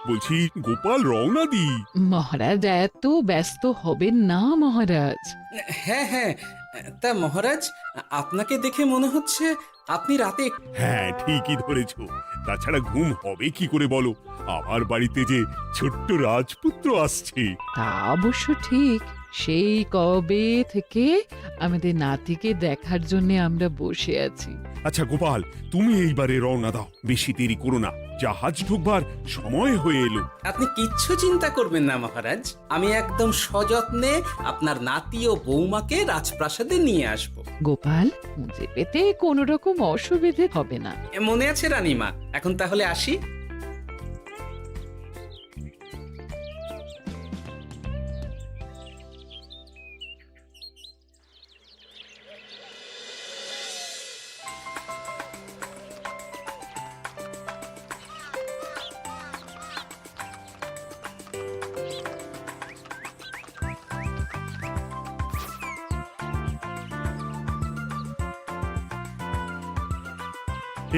বলছি গোপাল রওনা দি। মহারাজ এত ব্যস্ত হবেন না মহারাজ। হ্যাঁ হ্যাঁ, তা মহারাজ, আপনাকে দেখে মনে হচ্ছে আপনি রাতে হ্যাঁ ঠিকই ধরেছ। তাছাড়া ঘুম হবে কি করে বলো, আমার বাড়িতে যে ছোট্ট রাজপুত্র আসছে। তা অবশ্য ঠিক। সেই কবে থেকে আমাদের নাতিকে দেখার জন্য আমরা বসে আছি। আচ্ছা গোপাল, তুমি এইবারে রওনা দাও, বেশি দেরি করো না, জাহাজ ঢুকবার সময় হয়ে এলো। আপনি কিচ্ছু চিন্তা করবেন না মহারাজ, আমি একদম সযত্নে আপনার নাতি ও বৌমাকে রাজপ্রাসাদে নিয়ে আসব। গোপাল, খুঁজে পেতে কোনো রকম অসুবিধে হবে না। মনে আছে রানীমা? এখন তাহলে আসি।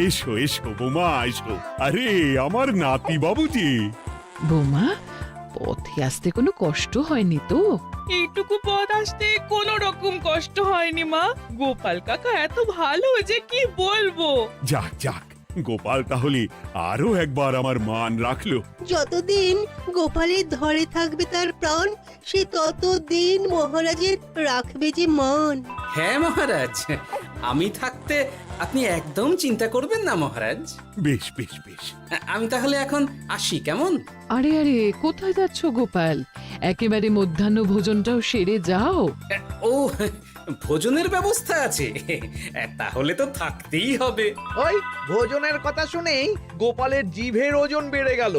এসো এসো বৌমা এসো, আরে আমার নাতি বাবু যে। বৌমা, পথে আসতে কোনো কষ্ট হয়নি তো? এইটুকু পথ আসতে কোনো রকম কষ্ট হয়নি মা। গোপাল কাকা এত ভালো যে কি বলবো। যাক যাক, গোপাল তাহলে আরো একবার আমার মান রাখলো। যতদিন গোপালের ধরে থাকবে তার প্রাণ, সে ততদিন মহারাজের রাখবে যে মান। হ্যাঁ মহারাজ, আমি থাকতে আপনি একদম চিন্তা করবেন না মহারাজ। বেশ বেশ বেশ। আমি তাহলে এখন আসি, কেমন? আরে আরে, কোথায় যাচ্ছ গোপাল? একেবারে মধ্যাহ্ন ভোজনটাও সেরে যাও। ও, ভোজনের ব্যবস্থা আছে? তাহলে তো থাকতেই হবে। ওই ভোজনের কথা শুনেই গোপালের জিভের ওজন বেড়ে গেল।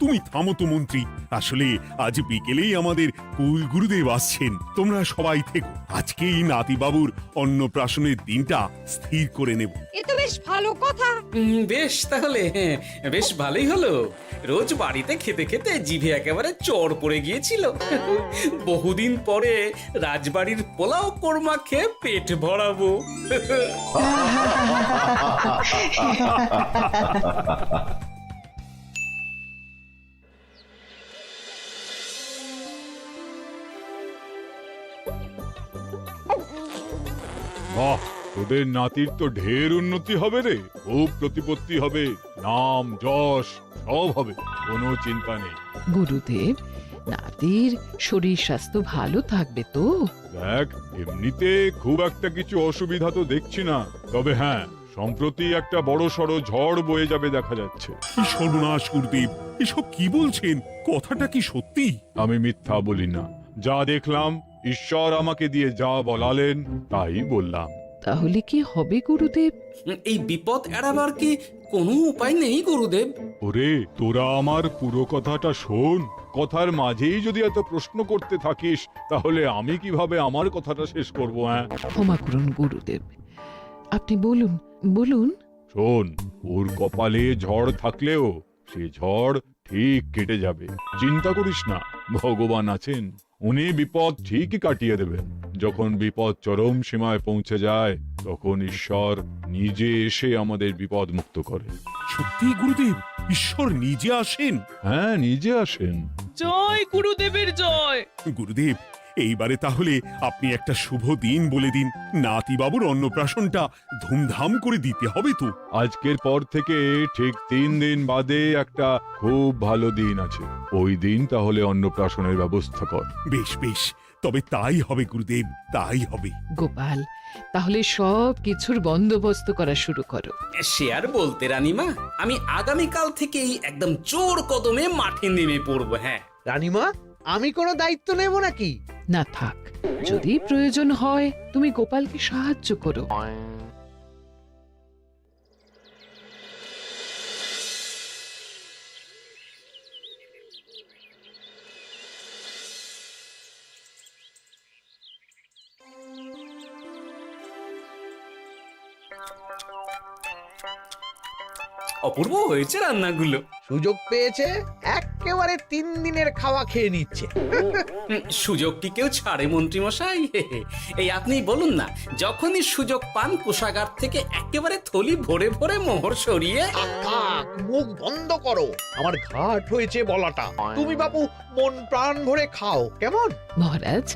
তুমি থামো তো মন্ত্রী, আসলে আজ বিকেলেই আমাদের কুল গুরুদেব আসছেন। তোমরা সবাই থেকো, আজকেই নাতি বাবুর অন্নপ্রাশনের দিনটা স্থির করে নেব। এ তো বেশ ভালো কথা। বেশ তাহলে, বেশ ভালোই হলো। রোজ বাড়িতে খেতে খেতে জিভে একেবারে চড় পড়ে গিয়েছিল। বহুদিন পরে রাজবাড়ির পোলাও কোরমা খেয়ে পেট ভরাবো। বাহ, তোদের নাতির তো ঢের উন্নতি হবে রে, খুব প্রতিপত্তি হবে, নাম যশ সব হবে, কোনো চিন্তা নেই। গুরুদেব, নাতির শরীর স্বাস্থ্য ভালো থাকবে তো? দেখ, এমনিতে খুব একটা কিছু অসুবিধা তো দেখছি না, তবে হ্যাঁ, সম্প্রতি একটা বড় সড়ো ঝড় বয়ে যাবে দেখা যাচ্ছে। কি সর্বনাশ গুরুদেব, এসব কি বলছেন? কথাটা কি সত্যি? আমি মিথ্যা বলি না, যা দেখলাম, ঈশ্বর আমাকে দিয়ে যা বলালেন তাই বললাম। তাহলে কি হবে গুরুদেব? এই বিপদ এড়াবার কি কোনো উপায় নেই গুরুদেব? ওরে, তোরা আমার পুরো কথাটা শোন, কথার মাঝেই যদি এত প্রশ্ন করতে থাকিস তাহলে আমি কিভাবে আমার কথাটা শেষ করব? হ্যাঁ, ক্ষমা করুন গুরুদেব, আপনি বলুন বলুন। শোন, ওর কপালে ঝড় থাকলেও সে ঝড় ঠিক কেটে যাবে, চিন্তা করিস না, ভগবান আছেন, উনি বিপদ ঠিকই কাটিয়ে দেবেন। যখন বিপদ চরম সীমায় পৌঁছে যায় তখন ঈশ্বর নিজে এসে আমাদের বিপদ মুক্ত করে। সত্যি গুরুদেব, ঈশ্বর নিজে আসেন? হ্যাঁ, নিজে আসেন। জয় গুরুদেবের জয়। গুরুদেব, এইবারে তাহলে আপনি একটা শুভ দিন বলে দিন, নাতি বাবুর অন্নপ্রাশনটা ধুমধাম করে দিতে হবে তো। আজকের পর থেকে ঠিক 3 দিন বাদে একটা খুব ভালো দিন আছে, ওই দিন তাহলে অন্নপ্রাশনের ব্যবস্থা কর। বেশ বেশ, তবে তাই হবে গুরুদেব, তাই হবে। গোপাল, তাহলে সব কিছুর বন্দোবস্ত করা শুরু করো। সে আর বলতে রানীমা, আমি আগামীকাল থেকেই একদম জোর কদমে মাঠে নেমে পড়বো। হ্যাঁ রানীমা, আমি কোনো দায়িত্ব নেব নাকি? না থাক, যদি প্রয়োজন হয় তুমি গোপালকে সাহায্য করো। অপূর্ব হয়েছে রান্নাগুলো। সুযোগ পেয়েছে একেবারে 3 দিনের খাওয়া খেয়ে নিচ্ছে। সুযোগ কি কেউ ছাড়ে মন্ত্রী মশাই? এই আপনি বলুন না, যখনই সুযোগ পান কোষাগার থেকে একেবারে থলি ভরে ভরে মোহর সরিয়ে। থাক, মুখ বন্ধ করো, আমার ঘাট হয়েছে বলাটা। তুমি বাবু মন প্রাণ ভরে খাও, কেমন? মহারাজ,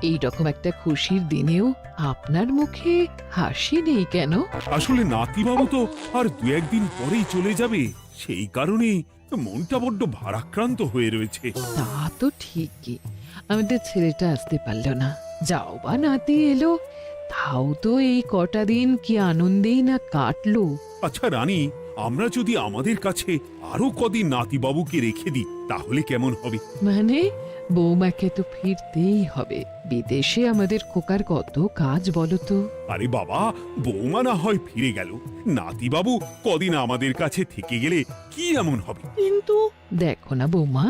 এই রকম একটা খুশির দিনেও আপনার মুখে হাসি নেই কেন? আসলে নাতিবাবু তো আর 2-1 দিন পরেই চলে যাবে, সেই কারণেই মনটা বড্ড ভারাক্রান্ত হয়ে রয়েছে। তা তো ঠিকই, আমাদের ছেলেটা আসতে পারল না, যাও বা নাতি এলো, তাও তো এই কটা দিন কি আনন্দেই না কাটলো। আচ্ছা রানী, আমরা যদি আমাদের কাছে আরো কদিন নাতিবাবুকে রেখে দিই তাহলে কেমন হবে? মানে বৌমাকে তো ফিরতেই হবে, বিদেশে আমাদের খোকার কত কাজ বলো তো। আরে বাবা, বৌমা না হয় ফিরে গেল, নাতিবাবু কদিন আমাদের কাছে থেকে গেলে কি এমন হবে? কিন্তু দেখো না বৌমা,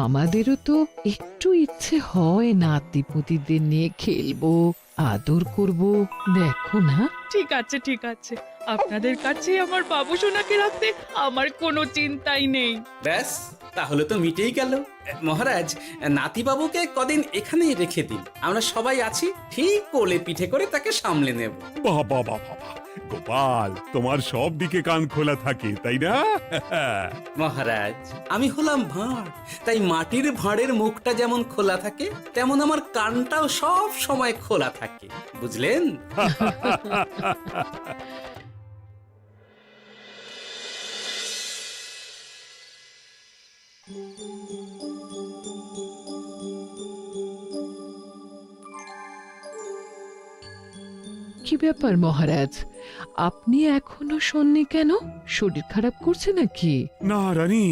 আমাদেরও তো একটু ইচ্ছে হয় নাতিপুতিদের নিয়ে খেলবো, আদর করব, দেখো না। ঠিক আছে ঠিক আছে, আপনাদের কাছে আমার বাবু সোনাকে রাখতে আমার কোনো চিন্তাই নেই। ব্যাস, তাহলে তো মিটেই গেল। মহারাজ, নাতিবাবুকে কদিন এখানেই রেখে দিন, আমরা সবাই আছি, ঠিক কোলে পিঠে করে তাকে সামলে নেব। বাবা বাবা বাবা, গোপাল তোমার সব দিকে কান খোলা থাকে তাই না? মহারাজ, আমি হলাম ভাঁড়, তাই মাটির ভাঁড়ের মুখটা যেমন খোলা থাকে তেমন আমার কানটাও সব সময় খোলা থাকে, বুঝলেন? কি ব্যাপার মহারাজ, আপনি এখনো শোননি কেন? শরীর খারাপ করছে নাকি? না রানী,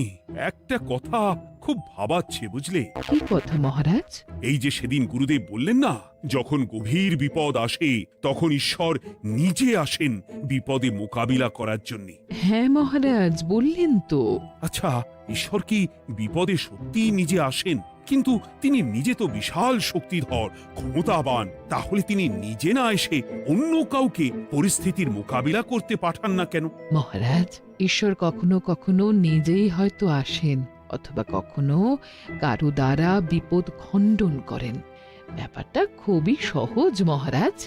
একটা কথা খুব ভাবাচ্ছে বুঝলে। কি কথা মহারাজ? এই যে সেদিন গুরুদেব বললেন না, যখন গভীর বিপদ আসে তখন ঈশ্বর নিজে আসেন বিপদে মোকাবিলা করার জন্য। হ্যাঁ মহারাজ, বললেন তো। আচ্ছা, ঈশ্বর কি বিপদে সত্যিই নিজে আসেন? কিন্তু তিনি নিজে তো বিশাল শক্তিধর, ক্ষমতাবান, তাহলে তিনি নিজে না এসে অন্য কাউকে পরিস্থিতির মোকাবিলা করতে পাঠান না কেন? মহারাজ, ঈশ্বর কখনো কখনো নিজেই হয়তো আসেন, অথবা কখনো কারো দ্বারা বিপদ খণ্ডন করেন। ব্যাপারটা খুবই সহজ মহারাজ।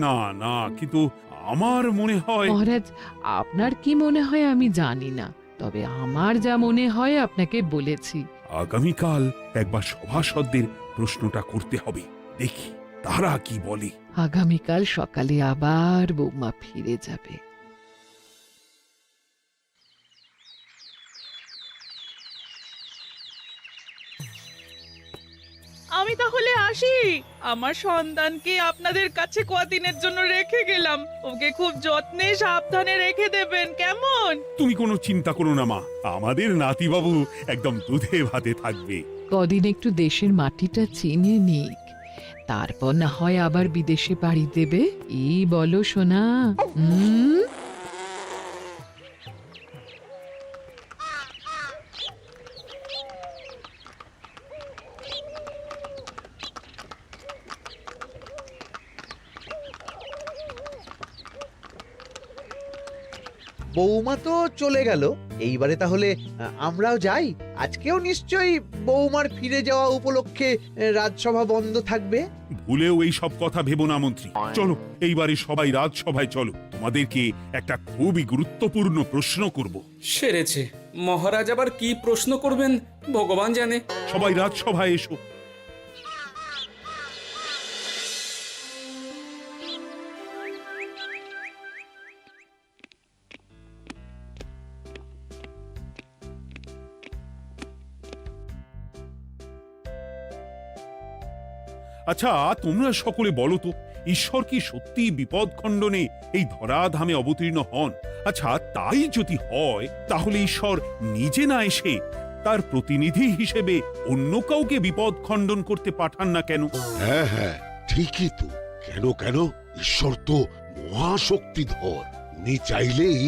না না, কিন্তু আমার মনে হয়। মহারাজ, আপনার কি মনে হয় আমি জানি না, তবে আমার যা মনে হয় আপনাকে বলেছি। আগামীকাল একবার সভাসদদের প্রশ্নটা করতে হবে, দেখি তারা কি বলে। আগামীকাল সকালে আবার বৌমা ফিরে যাবে। আমি তাহলে আসি, আমার সন্তানকে আপনাদের কাছে কদিনের জন্য রেখে গেলাম, ওকে খুব যত্নে সাবধানে রেখে দেবেন, কেমন? তুমি কোনো চিন্তা করো না মা, আমাদের নাতিবাবু একদম দুধে ভাতে থাকবে। কদিন একটু দেশের মাটিটা চিনে নিক, তারপর না হয় আবার বিদেশে পাড়ি দেবে। এই বলো সোনা। বৌমা তো চলে গেল, এইবারে তাহলে আমরাও যাই। আজকেও নিশ্চয়ই বৌমার ফিরে যাওয়া উপলক্ষে রাজসভা বন্ধ থাকবে। ভুলেও এই সব কথা ভেবো না মন্ত্রী, চলো এইবারে সবাই রাজসভায় চলো, তোমাদেরকে একটা খুবই গুরুত্বপূর্ণ প্রশ্ন করব। সেরেছে, মহারাজ আবার কি প্রশ্ন করবেন ভগবান জানে। সবাই রাজসভায় এসো। আচ্ছা, তোমরা সকলে বলো তো, ঈশ্বর কি সত্যি বিপদ খণ্ডনে এই ধরাধামে অবতীর্ণ হন? আচ্ছা, তাই যদি হয় তাহলে ঈশ্বর নিজে না এসে তার প্রতিনিধি হিসেবে অন্য কাউকে বিপদ খণ্ডন করতে পাঠান না কেন? হ্যাঁ হ্যাঁ, ঠিকই তো। কেন কেন, ঈশ্বর তো মহাশক্তিধর, উনি চাইলেই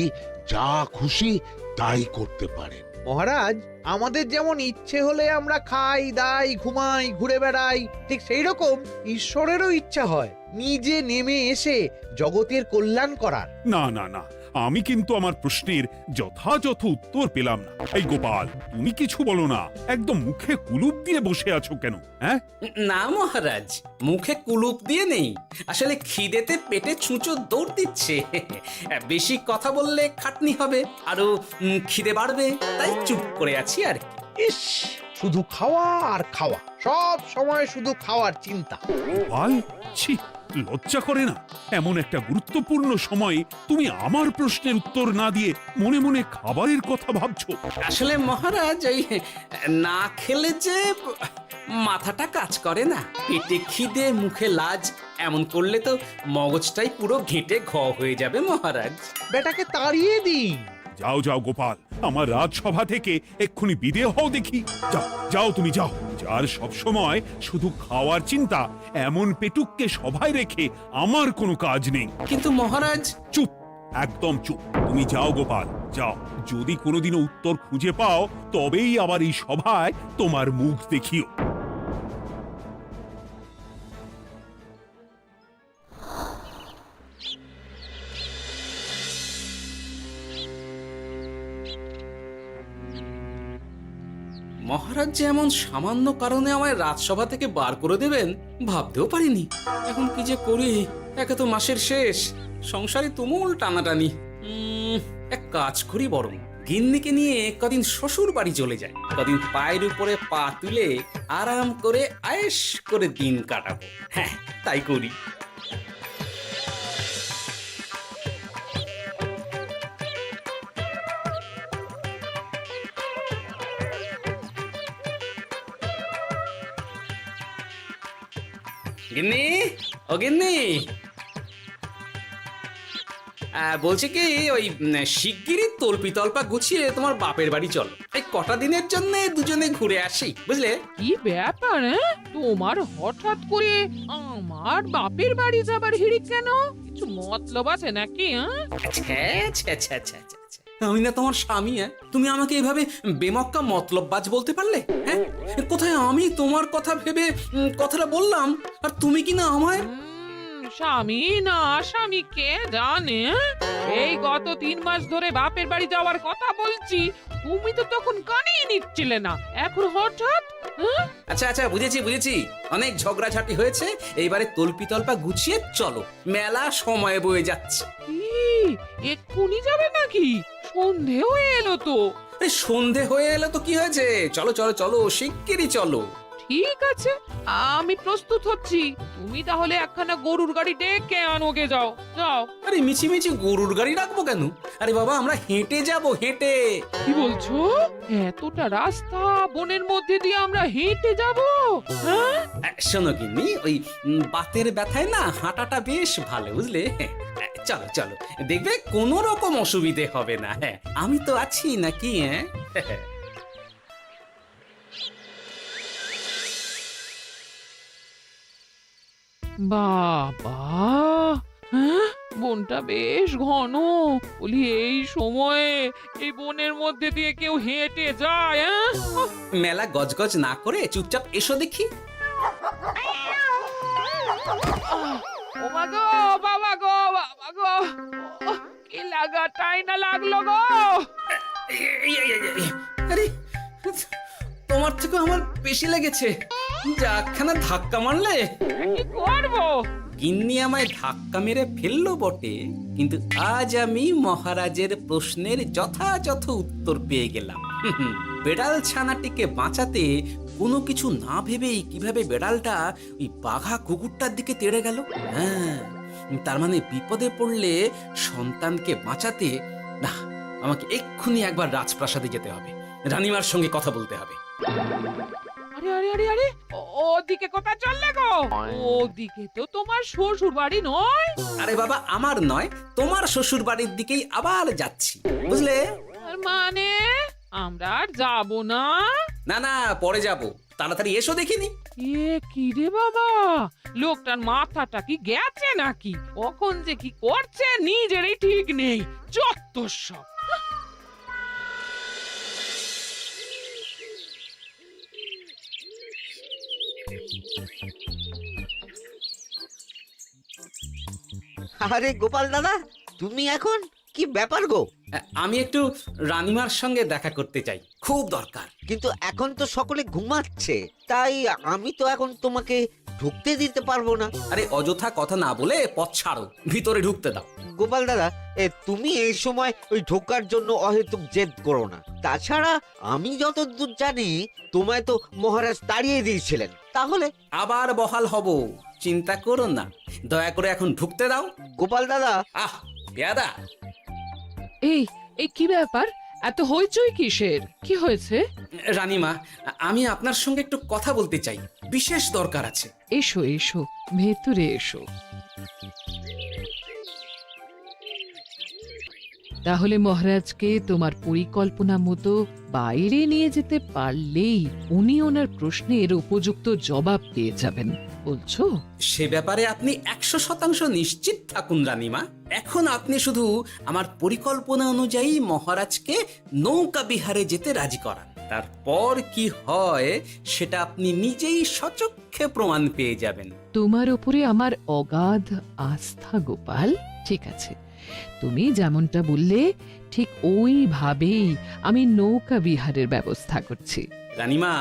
যা খুশি তাই করতে পারেন। মহারাজ, আমাদের যেমন ইচ্ছে হলে আমরা খাই দাই ঘুমাই ঘুরে বেড়াই, ঠিক সেই রকম ঈশ্বরেরও ইচ্ছা হয় নিজে নেমে এসে জগতের কল্যাণ করার। না না না, আমি কিন্তু আমার প্রশ্নের যথাযথ উত্তর পেলাম না। এই গোপাল, তুমি কিছু বলো না, একদম মুখে কুলুপ দিয়ে বসে আছো কেন? হ্যাঁ, না মহারাজ, মুখে কুলুপ দিয়ে নেই, আসলে খিদেতে পেটে ছুঁচো দৌড় দিচ্ছে। বেশি কথা বললে খাটনি হবে, আরো খিদে বাড়বে, তাই চুপ করে আছি আর কি। ইস, শুধু খাওয়া আর খাওয়া, সব সময় শুধু খাওয়ার চিন্তা। গোপাল, ছি, লজ্জা করে না? এমন একটা গুরুত্বপূর্ণ সময়ে তুমি আমার প্রশ্নের উত্তর না দিয়ে মনে মনে খাবারের কথা ভাবছো। আসলে মহারাজ, এই না খেলে যে মাথাটা কাজ করে না, পেটে খিদে মুখে লাজ, এমন করলে তো মগজটাই পুরো ঘেঁটে ঘ হয়ে যাবে মহারাজ। বেটাকে তাড়িয়ে দিন। যাও যাও গোপাল, আমার রাজসভা থেকে এক্ষুনি বিদে হও দেখি। যাও যাও, তুমি যাও। যার সব সময় শুধু খাওয়ার চিন্তা, এমন পেটুককে সভায় রেখে আমার কোনো কাজ নেই। কিন্তু মহারাজ, চুপ, একদম চুপ। তুমি যাও গোপাল, যাও। যদি কোনোদিনও উত্তর খুঁজে পাও, তবেই আবার এই সভায় তোমার মুখ দেখিও। মহারাজ যে এমন সামান্য কারণে আমায় রাজসভা থেকে বার করে দেবেন ভাবতেও পারিনি। এখন কি যে করি, একে তো মাসের শেষ, সংসারে তুমুল টানাটানি। এক কাজ করি বরং, গিন্নিকে নিয়ে কদিন শ্বশুর বাড়ি চলে যায়, কদিন পায়ের উপরে পা তুলে আরাম করে আয়েশ করে দিন কাটাবো। হ্যাঁ, তাই করি। গিন্নি, ও গিন্নি, বলছি কি, ওই শিগগিরই তল্পি তল্পা গুছিয়ে তোমার বাপের বাড়ি চলো। এই কটা দিনের জন্য দুজনে ঘুরে আসি, বুঝলে? কি ব্যাপার? তোমার হঠাৎ করে আমার বাপের বাড়ি যাবার হিড়িক কেন? কিছু মতলব আছে নাকি? আমি না তোমার স্বামী? তুমি আমাকে এভাবে বেমক্কা মতলববাজ বলতে পারলে? হ্যাঁ, কোথায় আমি তোমার কথা ভেবে কথাটা বললাম, আর তুমি কি না আমায় স্বামী না স্বামী কে জানে? এই গত 3 মাস ধরে বাপের বাড়ি যাওয়ার কথা বলছি, তুমি তো তখন কানেই নিচ্ছিলে না, এখন হঠাৎ? আচ্ছা আচ্ছা, বুঝেছি বুঝেছি, অনেক ঝগড়াঝাটি হয়েছে, এইবারে তল্পি তল্পা গুছিয়ে চলো, মেলা সময় বয়ে যাচ্ছে। কি এক্ষুনি যাবে নাকি? সন্ধে হয়ে এলো তো। সন্ধে হয়ে এলো তো কি হয়েছে, চলো চলো চলো, শিগগিরই চলো। ঠিক আছে, আমি প্রস্তুত হচ্ছি। তুমি তাহলে একখানা গরুর গাড়ি ডেকে আনোগে, যাও যাও। আরে মিছিমিছি গরুর গাড়ি রাখবো কেন? আরে বাবা, আমরা হেঁটে যাব, হেঁটে। কি বলছো? এতটা রাস্তা বনের মধ্যে দিয়ে আমরা হেঁটে যাব? হ্যাঁ, শোনো গিন্নি, ওই বাতের ব্যথায় না হাঁটাটা বেশ ভালো, বুঝলে? চলো চলো, দেখবে কোনো রকম অসুবিধে হবে না। হ্যাঁ, আমি তো আছি নাকি? হ্যাঁ, বাবা, হ্যাঁ, বনটা বেশ ঘন। বলি, এই সময়ে এই বনের মধ্যে দিয়ে কেউ হেঁটে যায়? মেলা গজগজ না করে চুপচাপ এসো দেখি। ও মা গো, বাবা গো, বাবা গো, কি লাগাটাই না লাগলো গো। আরে, তোমার থেকে আমার বেশি লেগেছে, যা একখানা ধাক্কা মারলে। কি করবো? গিন্নি আমায় ধাক্কা মেরে ফেললো বটে, কিন্তু আজ আমি মহারাজের প্রশ্নের যথাযথ উত্তর পেয়ে গেলাম। বেড়াল ছানাটিকে বাঁচাতে কোনো কিছু না ভেবেই কিভাবে বেড়ালটা ওই বাঘা কুকুরটার দিকে তেড়ে গেল। হ্যাঁ, তার মানে বিপদে পড়লে সন্তানকে বাঁচাতে না, আমাকে এক্ষুনি একবার রাজপ্রাসাদে যেতে হবে, রানীমার সঙ্গে কথা বলতে হবে। আরে আরে আরে আরে, ওদিকে কোথায় চললে গো? ওদিকে তো তোমার শ্বশুর বাড়ি নয়? আরে বাবা, আমার নয়, তোমার শ্বশুর বাড়ির দিকেই আবার যাচ্ছি, বুঝলে? তার মানে আমরা আর যাবো না? না না, পরে যাব, তাড়াতাড়ি এসো দেখিনি। এ কি রে বাবা, লোকটার মাথাটা কি গেছে নাকি? কখন যে কি করছে নিজেরই ঠিক নেই, যত সব। আরে গোপাল দাদা, তুমি এখন কি ব্যাপার গো? আমি একটু রানীমার সঙ্গে দেখা করতে চাই, খুব দরকার। কিন্তু এখন তো সকলে ঘুমাচ্ছে, তাই আমি তো এখন তোমাকে ঢুকতে দিতে পারবো না। আরে অযথা কথা না বলে পথ ছাড়ো, ভিতরে ঢুকতে দাও। গোপাল দাদা, তুমি এই সময় ওই ঢোকার জন্য অহেতুক জেদ করো না। তাছাড়া আমি যতদূর জানি তোমায় তো মহারাজ তাড়িয়ে দিয়েছিলেন, তাহলে আবার বহাল হব, চিন্তা করো না। দয়া করে এখন ঢুকতে দাও। গোপাল দাদা। আহ পেয়াদা, এই এই কি ব্যাপার? এত হইচই কিসের? কি হয়েছে? রানীমা, আমি আপনার সঙ্গে একটু কথা বলতে চাই, বিশেষ দরকার আছে। এসো এসো, ভেতরে এসো। তাহলে মহারাজকে তোমার পরিকল্পনা মতো বাইরে নিয়ে যেতে পারলেই উনি ওনার প্রশ্নের উপযুক্ত জবাব পেয়ে যাবেন, বলছো? সে ব্যাপারে আপনি 100% নিশ্চিত থাকুন রানীমা। এখন আপনি শুধু আমার পরিকল্পনা অনুযায়ী মহারাজকে নৌকা বিহারে যেতে রাজি করান। তারপর কি হয় সেটা আপনি নিজেই সচক্ষে প্রমাণ পেয়ে যাবেন। তোমার উপরে আমার অগাধ আস্থা গোপাল। ঠিক আছে, তুমি যেমনটা বললে ঠিক ওইভাবেই আমি নৌকা বিহারের ব্যবস্থা করছি। রানীমা,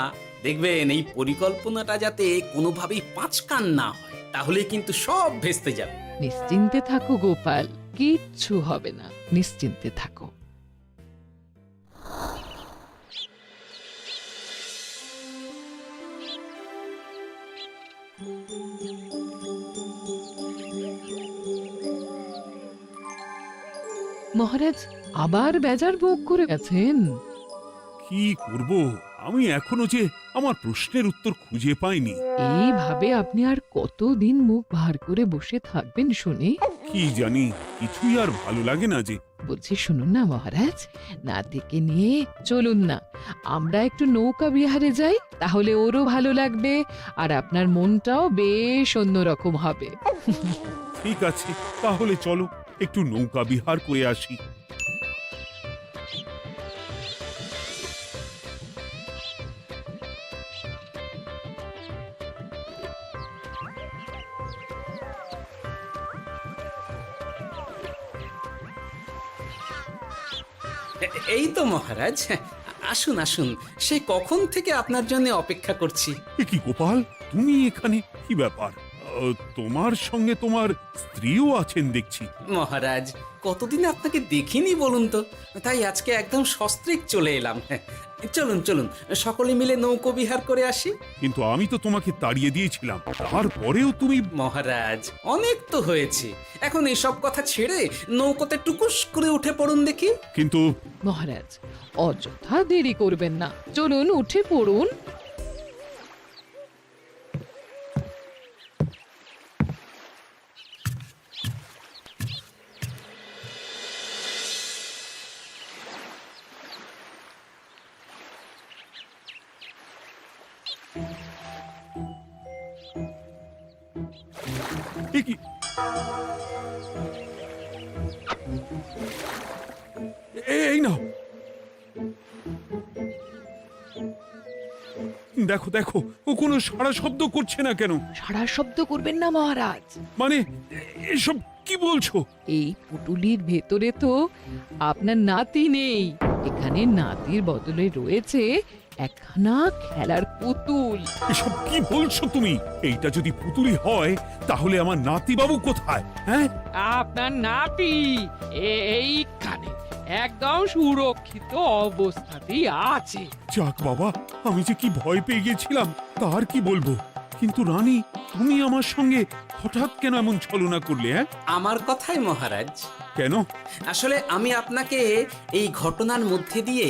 দেখবেন এই পরিকল্পনাটা যাতে কোনোভাবেই পাঁচকান না হয়, তাহলে কিন্তু সব ভেস্তে যাবে। নিশ্চিন্তে থাকো গোপাল, কিচ্ছু হবে না, নিশ্চিন্তে থাকো। মহারাজ আবার বেজার ভোগ করে গেছেন। কি করব, আমি এখনো যে আমার প্রশ্নের উত্তর খুঁজে পাইনি। এইভাবে আপনি আর কতদিন মুখ ভার করে বসে থাকবেন শুনি? কি জানি, কিছুই আর ভালো লাগে না যে। বলছি শুনুন না মহারাজ, নাতিকে নিয়ে চলুন না, আমরা একটু নৌকা বিহারে যাই, তাহলে ওরও ভালো লাগবে আর আপনার মনটাও বেশ অন্যরকম হবে। ঠিক আছে, তাহলে চলো একটু নৌকা বিহার করে আসি। এই তো মহারাজ, আসুন আসুন, সে কখন থেকে আপনার জন্য অপেক্ষা করছি। এ কি গোপাল, তুমি এখানে? কি ব্যাপার? তোমার সঙ্গে তোমার স্ত্রীও আছেন দেখছি। মহারাজ, কতদিন আপনাকে দেখিনি বলুন তো, তাই আজকে একদম সস্ত্রীক চলে এলাম। চলুন চলুন, সকলে মিলে নৌকো বিহার করে আসি। কিন্তু আমি তো তোমাকে তাড়িয়ে দিয়েছিলাম, তারপরেও তুমি। মহারাজ, অনেক তো হয়েছে, এখন এসব কথা ছেড়ে নৌকোতে টুকুস করে উঠে পড়ুন দেখি। কিন্তু মহারাজ অযথা দেরি করবেন না, চলুন উঠে পড়ুন। এ কি, এই নাও, দেখো দেখো, ও কোনো সাড়া শব্দ করছে না কেন? সারা শব্দ করবেন না মহারাজ। মানে এসব কি বলছো? এই পুটুলির ভেতরে তো আপনার নাতি নেই, এখানে নাতির বদলে রয়েছে একখানা খেলার পুতুল। এসব কি বলছো তুমি? এইটা যদি পুতুলি হয় তাহলে আমার নাতি বাবু কোথায়? হ্যাঁ, আপনার নাতি এইখানে একদম সুরক্ষিত অবস্থাতেই আছে। যাক বাবা, আমি যে কি ভয় পেয়ে গেছিলাম তার কি বলবো। কিন্তু রানী, তুমি আমার সঙ্গে হঠাৎ কেন এমন ছলনা করলে? হ্যাঁ, আমার কথাই মহারাজ। কেন? আসলে আমি আপনাকে এই ঘটনার মধ্যে দিয়ে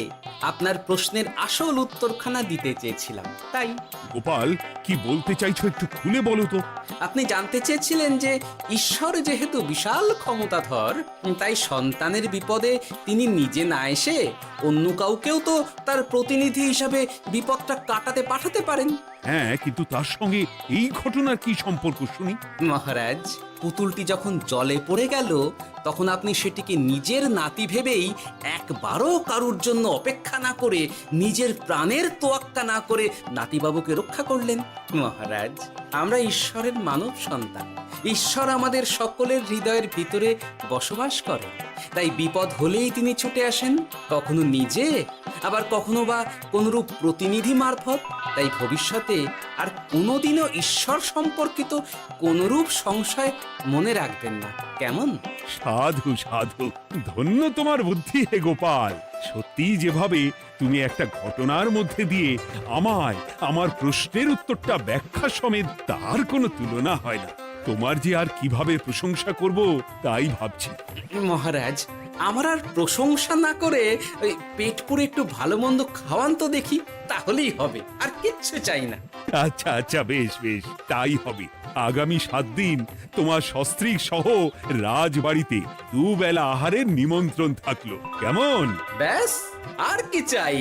আপনার প্রশ্নের আসল উত্তরখানা দিতে চেয়েছিলাম, তাই। গোপাল, কি বলতে চাইছো একটু খুলে বলো তো। আপনি জানতে চেয়েছিলেন যে ঈশ্বর যেহেতু বিশাল ক্ষমতাধর, তাই সন্তানের বিপদে তিনি নিজে না এসে অন্য কাউকেও তো তার প্রতিনিধি হিসাবে বিপদটা কাটাতে পাঠাতে পারেন। হ্যাঁ, কিন্তু তার সঙ্গে এই ঘটনার কি সম্পর্ক শুনি? মহারাজ, পুতুলটি যখন জলে পড়ে গেল তখন আপনি সেটিকে নিজের নাতি ভেবেই একবারও কারুর জন্য অপেক্ষা না করে নিজের প্রাণের তোয়াক্কা না করে নাতিবাবুকে রক্ষা করলেন। মহারাজ, আমরা ঈশ্বরের মানব সন্তান। ঈশ্বর আমাদের সকলের হৃদয়ের ভিতরে বসবাস করে। তাই বিপদ হলেই তিনি ছুটে আসেন, কখনো নিজে, আবার কখনো বা কোনরূপ প্রতিনিধি মারফত। তাই ভবিষ্যতে আর কোনোদিনও ঈশ্বর সম্পর্কিত কোনরূপ সংশয় মনে রাখবেন না, কেমন? সাধু সাধু, ধন্য তোমার বুদ্ধি হে গোপাল। সত্যি যেভাবে তুমি একটা ঘটনার মধ্যে দিয়ে আমায় আমার প্রশ্নের উত্তরটা ব্যাখ্যা সমেত, তার কোনো তুলনা হয় না। তোমার যে আর কিভাবে প্রশংসা করব তাই ভাবছি। মহারাজ, আমার আর প্রশংসা না করে ওই পেট পুরে একটু ভালো মন্দ খাওয়ান তো দেখি, তাহলেই হবে, আর কিচ্ছু চাই না। আচ্ছা আচ্ছা, বেশ বেশ, তাই হবে। আগামী 7 দিন তোমার সস্ত্রীক সহ রাজবাড়িতে দুবেলা আহারের নিমন্ত্রণ থাকলো, কেমন? ব্যাস, আর কি চাই?